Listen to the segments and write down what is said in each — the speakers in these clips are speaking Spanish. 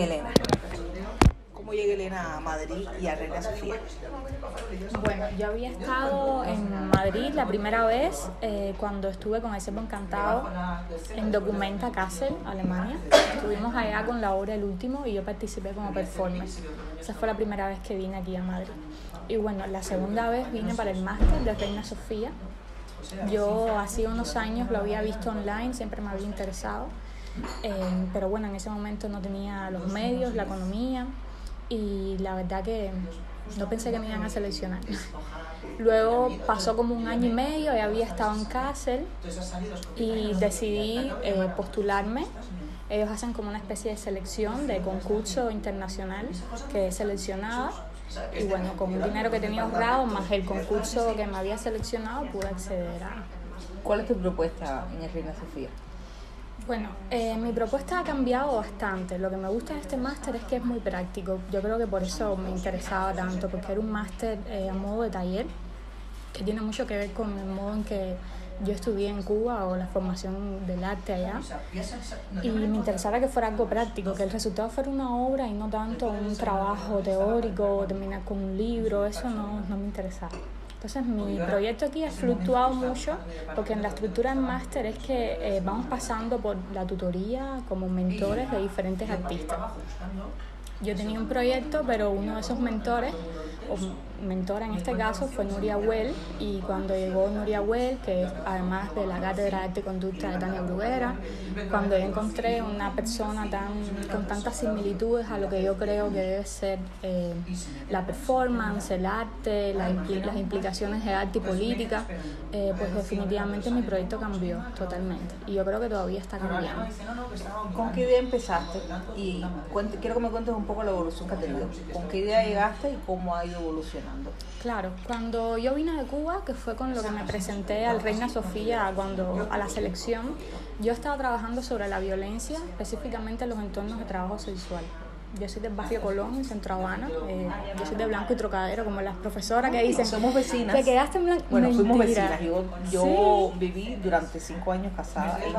Elena. ¿Cómo llega Elena a Madrid y a Reina Sofía? Bueno, yo había estado en Madrid la primera vez cuando estuve con El Ciervo Encantado en Documenta Kassel, Alemania. Estuvimos allá con la obra El Último y yo participé como performer. Esa fue la primera vez que vine aquí a Madrid. Y bueno, la segunda vez vine para el máster de Reina Sofía. Yo hace unos años lo había visto online, siempre me había interesado. Pero bueno, en ese momento no tenía los medios, la economía y la verdad que no pensé que me iban a seleccionar. Luego pasó como un año y medio y había estado en Kassel y decidí postularme. Ellos hacen como una especie de selección de concurso internacional que es seleccionada y bueno, con un dinero que tenía ahorrado más el concurso que me había seleccionado pude acceder a... ¿Cuál es tu propuesta en el Reina Sofía? Bueno, mi propuesta ha cambiado bastante. Lo que me gusta de este máster es que es muy práctico. Yo creo que por eso me interesaba tanto, porque era un máster a modo de taller, que tiene mucho que ver con el modo en que yo estudié en Cuba o la formación del arte allá. Y me interesaba que fuera algo práctico, que el resultado fuera una obra y no tanto un trabajo teórico o terminar con un libro. Eso no me interesaba. Entonces mi proyecto aquí ha fluctuado mucho porque en la estructura del máster es que vamos pasando por la tutoría como mentores de diferentes artistas. Yo tenía un proyecto, pero uno de esos mentores, o mentora en este caso, fue Nuria Well, y cuando llegó Nuria Well, que es además de la Cátedra de Arte y Conducta de Tania Bruguera, cuando yo encontré una persona con tantas similitudes a lo que yo creo que debe ser la performance, el arte, las implicaciones de arte y política, pues definitivamente mi proyecto cambió totalmente, y yo creo que todavía está cambiando. ¿Con qué idea empezaste? Y quiero que me cuentes un poco la evolución que ha tenido. ¿Con qué idea llegaste y cómo ha ido evolucionando? Claro, cuando yo vine de Cuba, que fue con lo que me presenté al Reina Sofía a la selección, yo estaba trabajando sobre la violencia, específicamente en los entornos de trabajo sexual. Yo soy del barrio Colón, en Centro Habana. Yo soy de Blanco y Trocadero, como las profesoras que dicen. Somos vecinas. ¿Te quedaste en Blanco? Bueno, Mentira. fuimos vecinas. Yo ¿Sí? viví durante 5 años casada en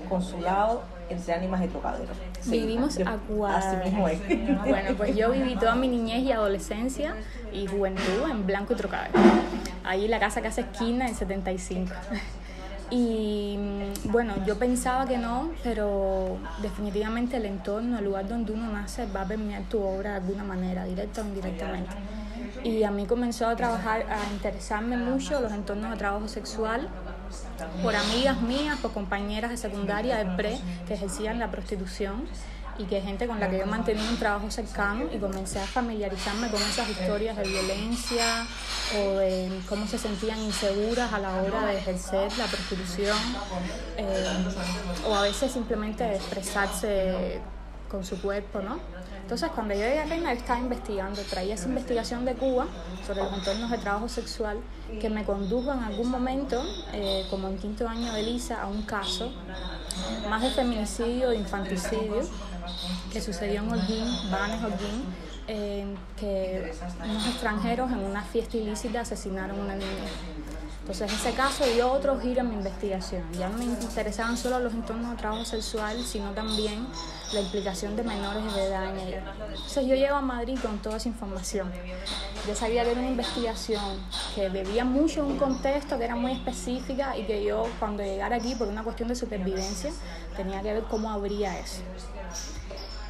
un consulado entre Ánimas y Trocadero. Sí, Vivimos a cuadras. Así mismo es. Bueno, pues yo viví toda mi niñez y adolescencia y juventud en Blanco y Trocadero. Ahí la casa que hace esquina en 75. Y bueno, yo pensaba que no, pero definitivamente el entorno, el lugar donde uno nace va a permear tu obra de alguna manera, directa o indirectamente. Y a mí comenzó a interesarme mucho los entornos de trabajo sexual por amigas mías, por compañeras de secundaria, de pre, que ejercían la prostitución y que gente con la que yo mantenía un trabajo cercano, y comencé a familiarizarme con esas historias de violencia o de cómo se sentían inseguras a la hora de ejercer la prostitución o a veces simplemente de expresarse con su cuerpo, ¿no? Entonces, cuando yo llegué a Reina, yo estaba investigando, traía esa investigación de Cuba sobre los entornos de trabajo sexual que me condujo en algún momento, como en 5º año de Lisa, a un caso más de feminicidio, de infanticidio, que sucedió en Holguín, Banes Holguín, que unos extranjeros en una fiesta ilícita asesinaron a una niña. Entonces ese caso dio otro giro en mi investigación. Ya no me interesaban solo los entornos de trabajo sexual, sino también la implicación de menores de edad en ello. Entonces yo llego a Madrid con toda esa información. Yo sabía que era una investigación que bebía mucho en un contexto que era muy específica y que yo, cuando llegara aquí por una cuestión de supervivencia, tenía que ver cómo abría eso.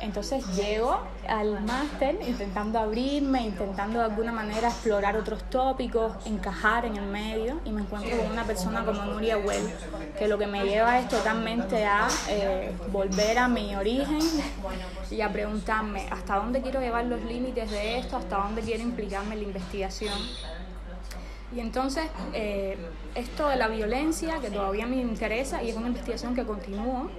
Entonces llego al máster intentando abrirme, intentando de alguna manera explorar otros tópicos, encajar en el medio, y me encuentro con una persona como Nuria Well, que lo que me lleva es totalmente a volver a mi origen y a preguntarme hasta dónde quiero llevar los límites de esto, hasta dónde quiero implicarme en la investigación. Y entonces esto de la violencia, que todavía me interesa y es una investigación que continúo,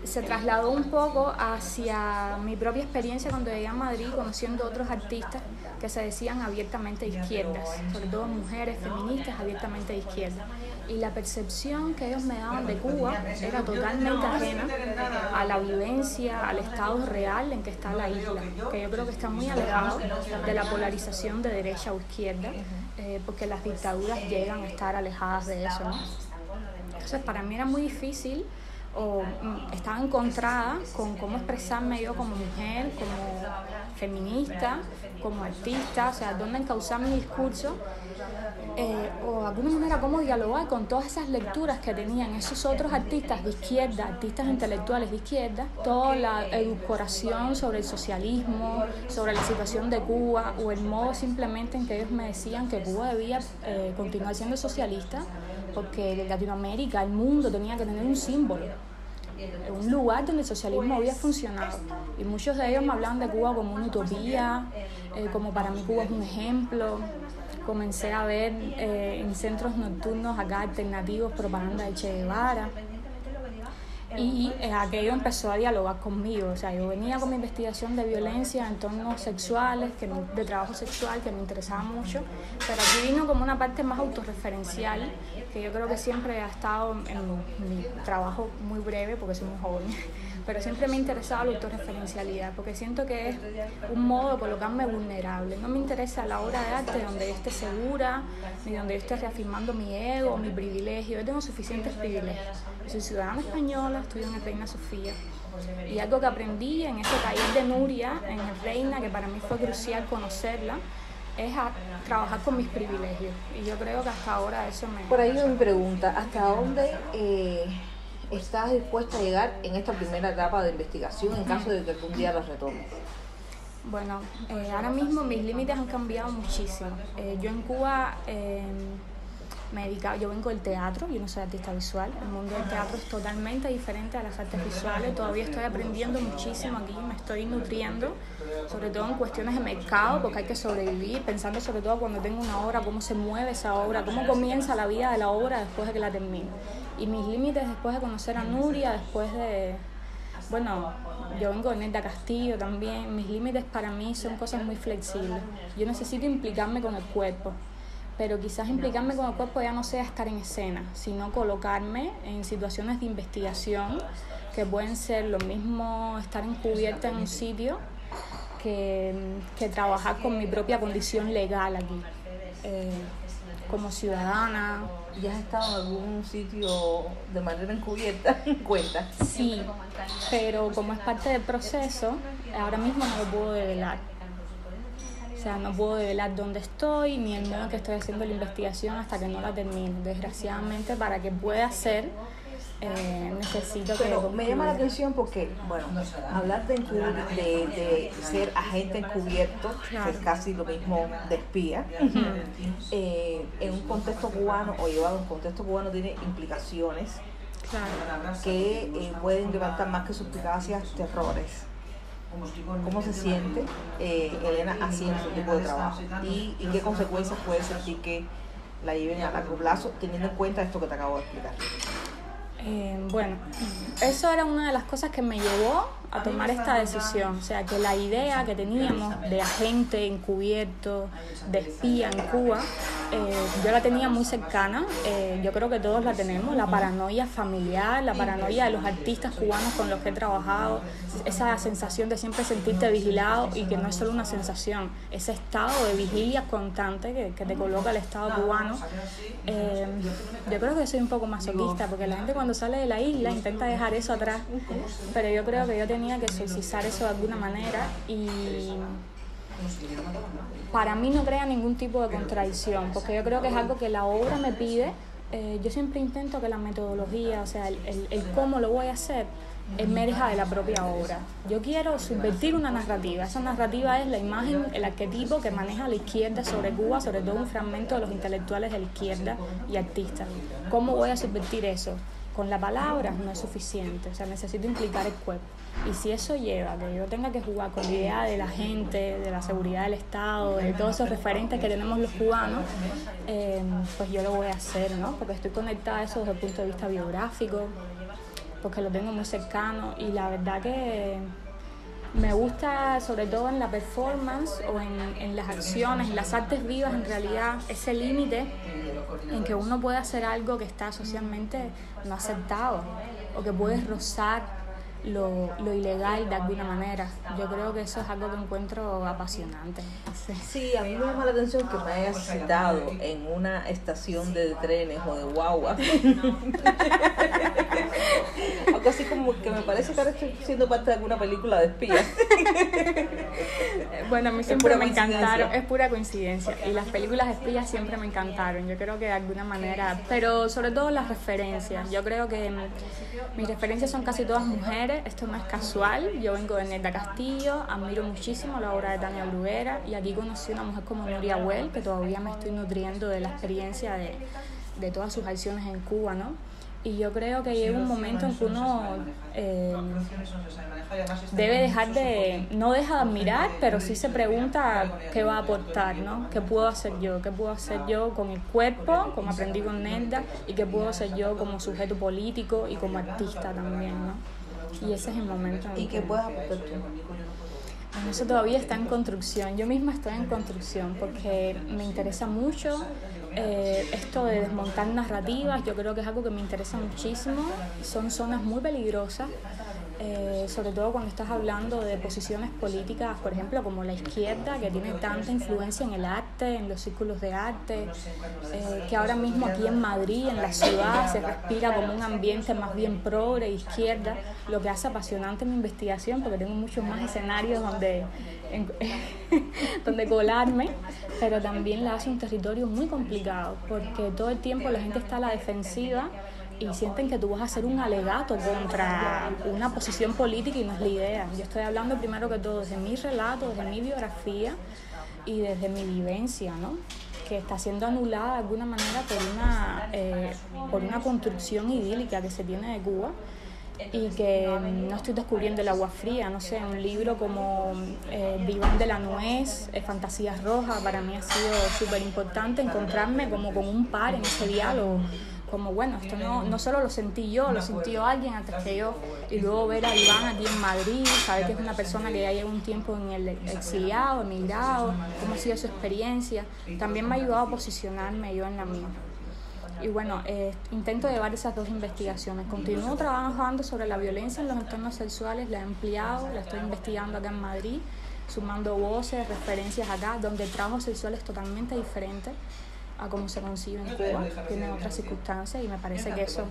se trasladó un poco hacia mi propia experiencia cuando llegué a Madrid, conociendo otros artistas que se decían abiertamente de izquierdas, sobre todo mujeres feministas abiertamente de izquierda. Y la percepción que ellos me daban de Cuba era totalmente ajena a la vivencia, al estado real en que está la isla, que yo creo que está muy alejado de la polarización de derecha o izquierda, porque las dictaduras llegan a estar alejadas de eso, ¿no? Entonces para mí era muy difícil o estaba encontrada con cómo expresarme yo como mujer, como feminista, como artista, o sea, dónde encauzar mi discurso, o de alguna manera cómo dialogar con todas esas lecturas que tenían esos otros artistas de izquierda, artistas intelectuales de izquierda, toda la edulcoración sobre el socialismo, sobre la situación de Cuba, o el modo simplemente en que ellos me decían que Cuba debía continuar siendo socialista, porque Latinoamérica, el mundo tenía que tener un símbolo, un lugar donde el socialismo había funcionado. Y muchos de ellos me hablaban de Cuba como una utopía, como para mí Cuba es un ejemplo. Comencé a ver en centros nocturnos acá alternativos propaganda de Che Guevara, y aquello empezó a dialogar conmigo. O sea, yo venía con mi investigación de violencia en entornos sexuales, de trabajo sexual, que me interesaba mucho, pero aquí vino como una parte más autorreferencial, que yo creo que siempre ha estado en mi trabajo muy breve, porque soy muy joven, pero siempre me ha interesado la autorreferencialidad, porque siento que es un modo de colocarme vulnerable. No me interesa la obra de arte donde yo esté segura, ni donde yo esté reafirmando mi ego, mi privilegio. Yo tengo suficientes privilegios. Yo soy ciudadana española, estudio en el Reina Sofía, y algo que aprendí en ese taller de Nuria, en el Reina, que para mí fue crucial conocerla, es a trabajar con mis privilegios. Y yo creo que hasta ahora eso me... Por ahí mi pregunta, ¿hasta dónde estás dispuesta a llegar en esta primera etapa de investigación en caso de que algún día la retomes? Bueno, ahora mismo mis límites han cambiado muchísimo. Yo en Cuba me dedicaba, yo vengo del teatro, yo no soy artista visual, el mundo del teatro es totalmente diferente a las artes visuales, todavía estoy aprendiendo muchísimo aquí, me estoy nutriendo, sobre todo en cuestiones de mercado, porque hay que sobrevivir, pensando sobre todo cuando tengo una obra, cómo se mueve esa obra, cómo comienza la vida de la obra después de que la termino. Y mis límites después de conocer a Nuria, después de... Bueno, yo vengo de Nelda Castillo también, mis límites para mí son cosas muy flexibles. Yo necesito implicarme con el cuerpo, pero quizás implicarme con el cuerpo ya no sea estar en escena, sino colocarme en situaciones de investigación que pueden ser lo mismo estar encubierta en un sitio que trabajar con mi propia condición legal aquí, como ciudadana. ¿Ya has estado en algún sitio de manera encubierta? ¿Cuenta? Sí, pero como es parte del proceso, ahora mismo no lo puedo develar. O sea, no puedo develar dónde estoy ni el modo en que estoy haciendo la investigación hasta que no la termine. Desgraciadamente, para que pueda ser, necesito que... Pero me llama la atención porque, bueno, hablar de ser agente encubierto, claro, que es casi lo mismo de espía, en un contexto cubano o llevado a un contexto cubano tiene implicaciones, claro, que pueden levantar más que suspicacias, terrores. ¿Cómo se siente Elena haciendo ese tipo de trabajo? ¿Y qué consecuencias puede sentir que la lleven a largo plazo, teniendo en cuenta esto que te acabo de explicar? Bueno, eso era una de las cosas que me llevó a tomar esta decisión. O sea, que la idea que teníamos de agente encubierto, de espía en Cuba, yo la tenía muy cercana. Yo creo que todos la tenemos, la paranoia familiar, la paranoia de los artistas cubanos con los que he trabajado, esa sensación de siempre sentirte vigilado, y que no es solo una sensación, ese estado de vigilia constante que te coloca el Estado cubano. Yo creo que soy un poco masoquista, porque la gente cuando sale de la isla intenta dejar eso atrás, pero yo creo que yo tenía que exorcizar eso de alguna manera, y para mí no crea ningún tipo de contradicción, porque yo creo que es algo que la obra me pide. Yo siempre intento que la metodología, o sea, el cómo lo voy a hacer, emerja de la propia obra. Yo quiero subvertir una narrativa. Esa narrativa es la imagen, el arquetipo que maneja la izquierda sobre Cuba, sobre todo un fragmento de los intelectuales de la izquierda y artistas. ¿Cómo voy a subvertir eso? Con la palabra no es suficiente, o sea, necesito implicar el cuerpo. Y si eso lleva a que yo tenga que jugar con la idea de la gente, de la seguridad del Estado, de todos esos referentes que tenemos los cubanos, pues yo lo voy a hacer, ¿no? Porque estoy conectada a eso desde el punto de vista biográfico, porque lo tengo muy cercano, y la verdad que me gusta, sobre todo en la performance o en las acciones, en las artes vivas, en realidad, ese límite en que uno puede hacer algo que está socialmente no aceptado, o que puede rozar lo ilegal de alguna manera. Yo creo que eso es algo que encuentro apasionante. Sí, a mí me llama la atención que me hayas citado en una estación de trenes o de guagua Algo así como que me parece que ahora estoy siendo parte de alguna película de espías. Bueno, a mí siempre me encantaron, es pura coincidencia. Y las películas de espías siempre me encantaron. Yo creo que de alguna manera, pero sobre todo las referencias. Yo creo que mis referencias son casi todas mujeres. Esto no es casual. Yo vengo de Nelda Castillo, admiro muchísimo la obra de Tania Bruguera y aquí conocí a una mujer como Nuria Well, que todavía me estoy nutriendo de la experiencia de todas sus acciones en Cuba, ¿no? Y yo creo que llega un momento en que uno debe dejar no deja de admirar, pero sí se pregunta qué va a aportar, ¿no? ¿Qué puedo hacer yo? ¿Qué puedo hacer yo con el cuerpo, como aprendí con Nelda? ¿Y qué puedo hacer yo como sujeto político y como artista también, ¿no? Y ese es el momento. ¿Y qué puedes aportar tú? Bueno, eso todavía está en construcción. Yo misma estoy en construcción porque me interesa mucho esto de desmontar narrativas. Yo creo que es algo que me interesa muchísimo. Son zonas muy peligrosas, sobre todo cuando estás hablando de posiciones políticas, por ejemplo, como la izquierda, que tiene tanta influencia en el arte, en los círculos de arte, que ahora mismo aquí en Madrid, en la ciudad, se respira como un ambiente más bien progre, izquierda, lo que hace apasionante mi investigación, porque tengo muchos más escenarios donde colarme, pero también la hace un territorio muy complicado, porque todo el tiempo la gente está a la defensiva y sienten que tú vas a hacer un alegato contra una posición política y no es la idea. Yo estoy hablando primero que todo desde mi relato, desde mi biografía y desde mi vivencia, ¿no? Que está siendo anulada de alguna manera por una construcción idílica que se tiene de Cuba y que no estoy descubriendo el agua fría, no sé, un libro como Viván de la Nuez, Fantasías Rojas, para mí ha sido súper importante encontrarme como con un par en ese diálogo, como bueno, esto no solo lo sentí yo, lo sintió alguien antes que yo, y luego ver a Iván aquí en Madrid, saber que es una persona que ya lleva un tiempo en el exiliado, emigrado, cómo ha sido su experiencia, también me ha ayudado a posicionarme yo en la mía. Y bueno, intento llevar esas dos investigaciones. Continúo trabajando sobre la violencia en los entornos sexuales, la he ampliado, la estoy investigando acá en Madrid, sumando voces, referencias acá, donde el trabajo sexual es totalmente diferente a cómo se concibe en Cuba, tienen otras circunstancias y me parece que eso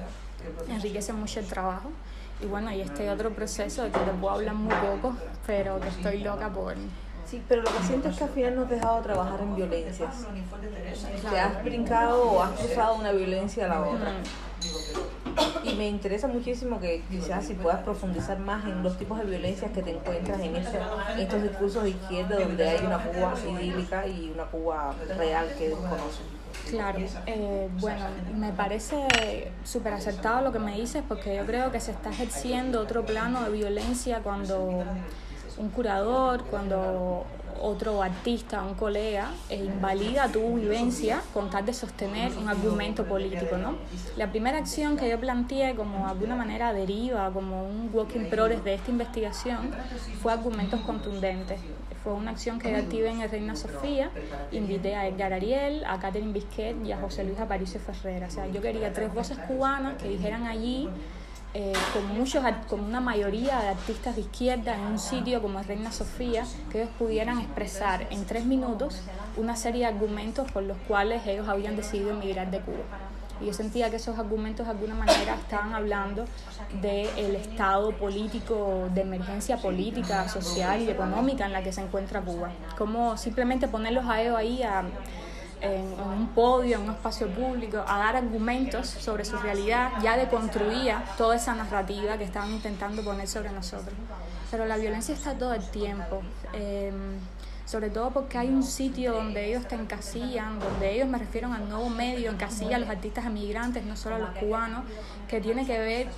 enriquece mucho el trabajo. Y bueno, y este otro proceso de que te puedo hablar muy poco, pero que estoy loca por... Sí, pero lo que siento es que al final no has dejado de trabajar en violencias. Te has brincado o has cruzado una violencia a la otra. Y me interesa muchísimo que quizás si puedas profundizar más en los tipos de violencias que te encuentras en estos discursos de izquierda donde hay una Cuba idílica y una Cuba real que desconocen. Claro, bueno, me parece súper acertado lo que me dices porque yo creo que se está ejerciendo otro plano de violencia cuando un curador, cuando otro artista, un colega, invalida tu vivencia con tal de sostener un argumento político, ¿no? La primera acción que yo planteé como de alguna manera deriva, como un work in progress de esta investigación, fue argumentos contundentes. Fue una acción que yo activé en el Reina Sofía, invité a Edgar Ariel, a Catherine Bisquet y a José Luis Aparicio Ferrera. O sea, yo quería 3 voces cubanas que dijeran allí, con una mayoría de artistas de izquierda en un sitio como el Reina Sofía, que ellos pudieran expresar en 3 minutos una serie de argumentos por los cuales ellos habían decidido emigrar de Cuba. Y yo sentía que esos argumentos de alguna manera estaban hablando del estado político, de emergencia política, social y económica en la que se encuentra Cuba. Como simplemente ponerlos a ellos ahí en un podio, en un espacio público, a dar argumentos sobre su realidad, ya deconstruía toda esa narrativa que estaban intentando poner sobre nosotros. Pero la violencia está todo el tiempo, sobre todo porque hay un sitio donde ellos te encasillan, donde ellos, me refiero al nuevo medio, encasilla a los artistas emigrantes, no solo a los cubanos, que tiene que ver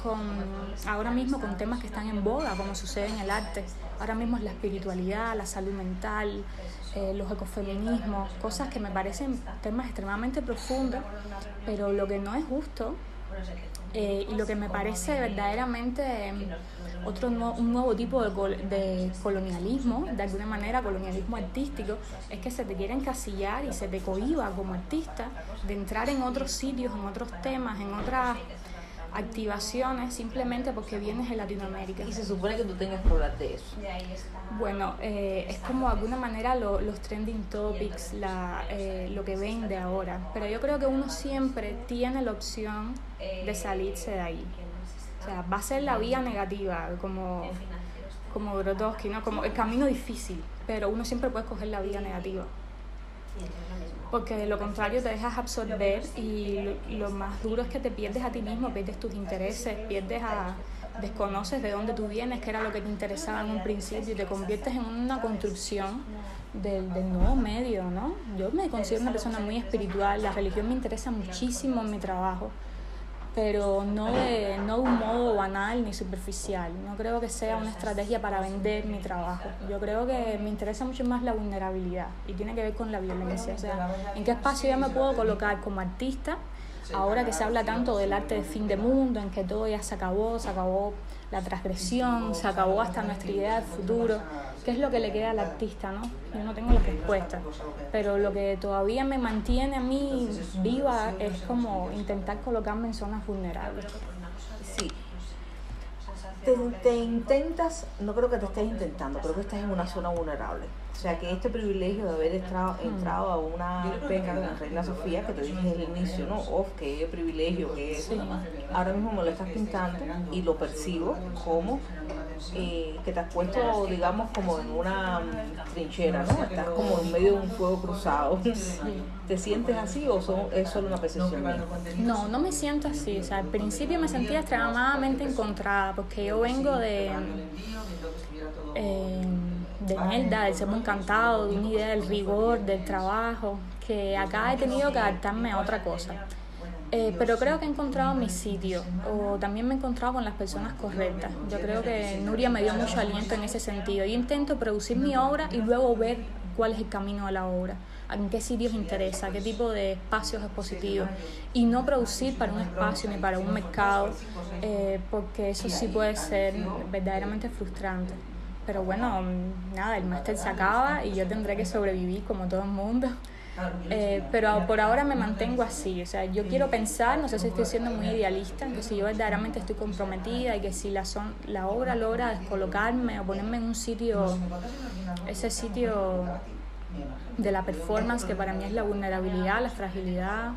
ahora mismo con temas que están en boga, como sucede en el arte. Ahora mismo es la espiritualidad, la salud mental, los ecofeminismos, cosas que me parecen temas extremadamente profundos, pero lo que no es justo y lo que me parece verdaderamente un nuevo tipo de colonialismo, de alguna manera colonialismo artístico, es que se te quiere encasillar y se te cohíba como artista de entrar en otros sitios, en otros temas, en otras activaciones simplemente porque vienes de Latinoamérica. Y se supone que tú tengas que hablar de eso. Bueno, es como de alguna manera los trending topics, lo que vende ahora, pero yo creo que uno siempre tiene la opción de salirse de ahí. O sea, va a ser la vía negativa, como Grotowski, ¿no? Como el camino difícil, pero uno siempre puede escoger la vía negativa. Porque de lo contrario te dejas absorber y lo más duro es que te pierdes a ti mismo, pierdes tus intereses, desconoces de dónde tú vienes, qué era lo que te interesaba en un principio y te conviertes en una construcción del nuevo medio, ¿no? Yo me considero una persona muy espiritual, la religión me interesa muchísimo en mi trabajo, pero no de un modo banal ni superficial. No creo que sea una estrategia para vender mi trabajo. Yo creo que me interesa mucho más la vulnerabilidad y tiene que ver con la violencia. O sea, ¿en qué espacio yo me puedo colocar como artista? Ahora que se habla tanto del arte de fin de mundo, en que todo ya se acabó la transgresión, se acabó hasta nuestra idea del futuro. ¿Qué es lo que le queda al artista, no? Yo no tengo la respuesta, pero lo que todavía me mantiene a mí viva es como intentar colocarme en zonas vulnerables. Sí. Te intentas, no creo que te estés intentando, creo que estás en una zona vulnerable. O sea, que este privilegio de haber entrado a una beca con Reina Sofía, que te dije desde el inicio, ¿no? Qué privilegio que es. Sí. Ahora mismo me lo estás pintando y lo percibo como que te has puesto, digamos, como en una trinchera, ¿no? Estás como en medio de un fuego cruzado. ¿Te sientes así o es solo una percepción mía? No me siento así. O sea, al principio me sentía extremadamente encontrada, porque yo vengo de Nelda, del Sermón Cantado, de una idea del rigor, del trabajo, que acá he tenido que adaptarme a otra cosa. Pero creo que he encontrado mi sitio, o también me he encontrado con las personas correctas. Yo creo que Nuria me dio mucho aliento en ese sentido. Yo intento producir mi obra y luego ver cuál es el camino de la obra, en qué sitios interesa, qué tipo de espacios expositivos, y no producir para un espacio ni para un mercado, porque eso sí puede ser verdaderamente frustrante. Pero bueno, nada, el máster se acaba y yo tendré que sobrevivir como todo el mundo. Pero por ahora me mantengo así. O sea, yo quiero pensar, no sé si estoy siendo muy idealista, que si yo verdaderamente estoy comprometida y que si la obra logra descolocarme o ponerme en un sitio, ese sitio de la performance, que para mí es la vulnerabilidad, la fragilidad,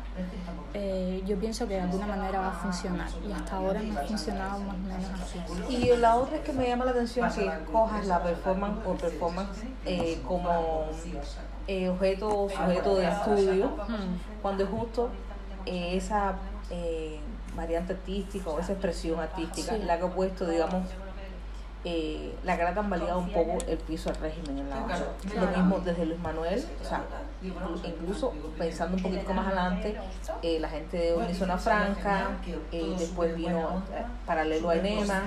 yo pienso que de alguna manera va a funcionar, y hasta ahora no ha funcionado más o menos así. Y la otra es que me llama la atención que cojas la performance como sujeto de estudio, cuando es justo esa variante artística o esa expresión artística la que ha puesto, digamos, la que ha tambaleado un poco el piso al régimen en La Habana. Lo mismo desde Luis Manuel, o sea, incluso pensando un poquito más adelante, la gente de Unisona Franca, después vino paralelo a Enema,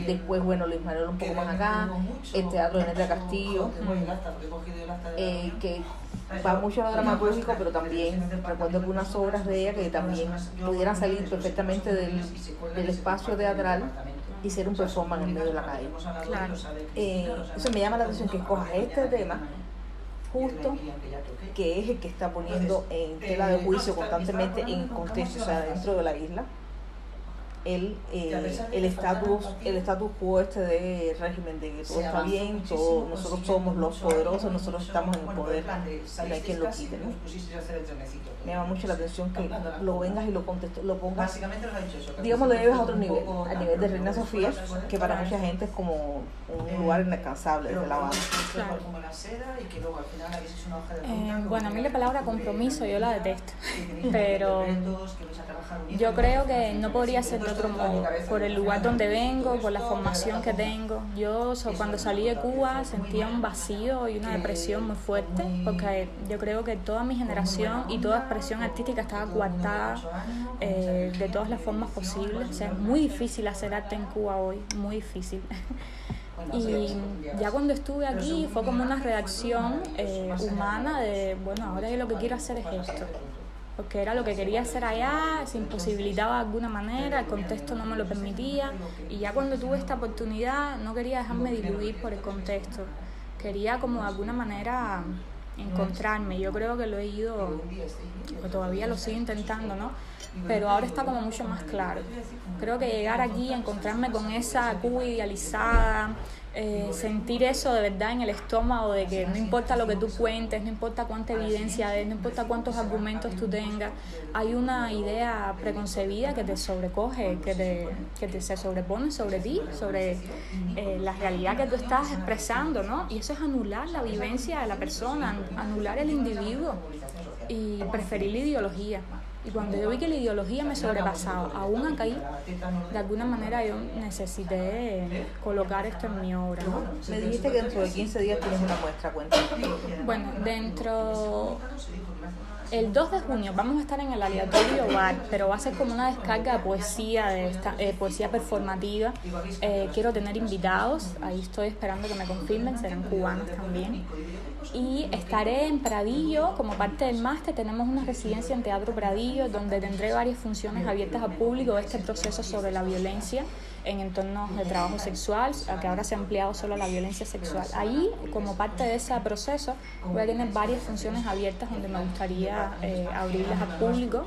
después, bueno, Luis Manuel un poco más acá, el teatro de Neta Castillo, que va mucho a lo dramatúrgico, pero también recuerdo que unas obras de ella que también pudieran salir perfectamente del espacio teatral y ser un performance en medio de la calle. Claro. Eso me llama la atención que escojas este tema justo, que es el que está poniendo en tela de juicio constantemente en contexto, o sea, dentro de la isla, el estatus quo este de régimen, de que todo está bien, nosotros somos los poderosos, nosotros estamos en el poder, no hay quien lo quite, ¿no? Me llama mucho la atención que lo vengas y lo pongas, digamos, lo lleves a otro nivel, al nivel de Reina Sofía, que para mucha gente es como un lugar inalcanzable desde La Habana. Claro. Bueno, a mí la palabra compromiso yo la detesto, pero yo creo que no podría ser de otro modo, por el lugar donde vengo, por la formación que tengo. Yo cuando salí de Cuba sentía un vacío y una depresión muy fuerte, porque yo creo que toda mi generación y toda expresión artística estaba coartada de todas las formas posibles. O sea, es muy difícil hacer arte en Cuba hoy, muy difícil. Y ya cuando estuve aquí fue como una reacción humana de, bueno, ahora yo lo que quiero hacer es esto, porque era lo que quería hacer allá, se imposibilitaba de alguna manera, el contexto no me lo permitía, y ya cuando tuve esta oportunidad no quería dejarme diluir por el contexto, quería como de alguna manera encontrarme. Yo creo que lo he ido, que todavía lo sigo intentando, ¿no? Pero ahora está como mucho más claro. Creo que llegar aquí, encontrarme con esa Cuba idealizada, sentir eso de verdad en el estómago, de que no importa lo que tú cuentes, no importa cuánta evidencia des, no importa cuántos argumentos tú tengas, hay una idea preconcebida que te sobrecoge, que se sobrepone sobre ti, sobre la realidad que tú estás expresando, ¿no? Y eso es anular la vivencia de la persona, anular el individuo y preferir la ideología. Y cuando yo vi que la ideología me sobrepasaba, aún acá, de alguna manera yo necesité colocar esto en mi obra, ¿no? Me dijiste que dentro de 15 días tienes una muestra, cuéntame. Bueno, el 2 de junio vamos a estar en el Aleatorio Bar, pero va a ser como una descarga de poesía, poesía performativa. Quiero tener invitados, ahí estoy esperando que me confirmen, serán cubanos también. Y estaré en Pradillo como parte del máster. Tenemos una residencia en Teatro Pradillo donde tendré varias funciones abiertas al público de este proceso sobre la violencia en entornos de trabajo sexual, que ahora se ha ampliado solo a la violencia sexual. Ahí, como parte de ese proceso, voy a tener varias funciones abiertas donde me gustaría abrirlas al público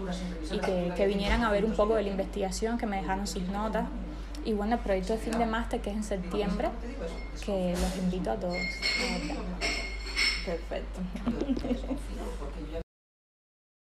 y que vinieran a ver un poco de la investigación, que me dejaron sus notas. Y bueno, el proyecto de fin de máster, que es en septiembre, que los invito a todos. Perfecto.